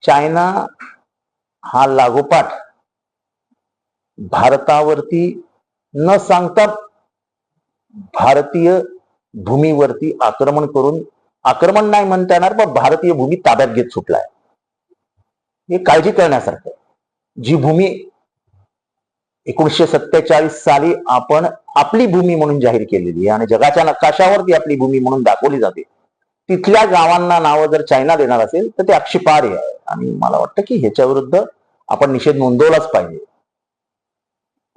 China हा लागोपाठ भारतावरती न सांगता भारतीय भूमीवरती आक्रमण करून, आक्रमण नाही म्हणता येणार, पण भारतीय भूमी ताब्यात घेत सुटलाय. हे काळजी करण्यासारखं. जी भूमी 1947 साली आपण आपली भूमी म्हणून जाहीर केलेली आहे आणि जगाच्या नकाशावरती आपली भूमी म्हणून दाखवली जाते, तिथल्या गावांना नावं जर चायना देणार असेल तर ते आक्षेपार्ह आहे. आणि मला वाटतं की ह्याच्या विरुद्ध आपण निषेध नोंदवलाच पाहिजे.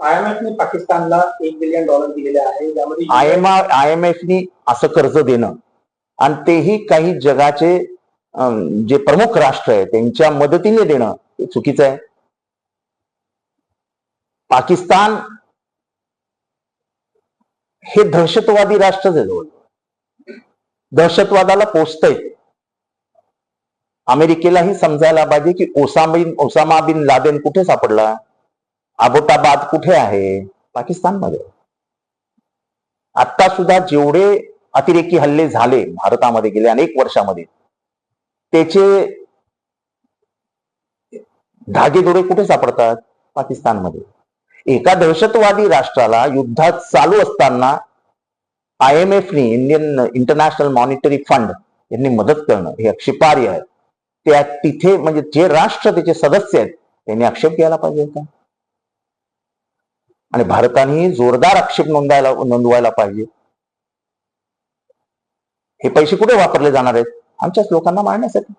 IMFने पाकिस्तानला $1 बिलियन दिलेले आहे. त्यामध्ये IMFनी असं कर्ज देणं आणि तेही काही जगाचे जे प्रमुख राष्ट्र आहे त्यांच्या मदतीने देणं हे चुकीचं आहे. पाकिस्तान हे दहशतवादी राष्ट्रच आहे. जवळ दहशतवादाला पोचतंय. अमेरिकेलाही समजायला पाहिजे की ओसामा बिन लादेन कुठे सापडला, अबोटाबाद कुठे आहे, पाकिस्तानमध्ये. आता सुद्धा जेवढे अतिरेकी हल्ले झाले भारतामध्ये गेल्या अनेक वर्षामध्ये, त्याचे धागेदोरे कुठे सापडतात, पाकिस्तानमध्ये. एका दहशतवादी राष्ट्राला युद्धात चालू असताना IMFने, इंटरनॅशनल मॉनिटरी फंड यांनी मदत करणं हे आक्षेपार्ह आहे. त्या तिथे म्हणजे जे राष्ट्र त्याचे सदस्य आहेत त्यांनी आक्षेप घ्यायला पाहिजे होता आणि भारताने जोरदार आक्षेप नोंदवायला पाहिजे. हे पैसे कुठे वापरले जाणार आहेत, आमच्याच लोकांना मारण्यासाठी.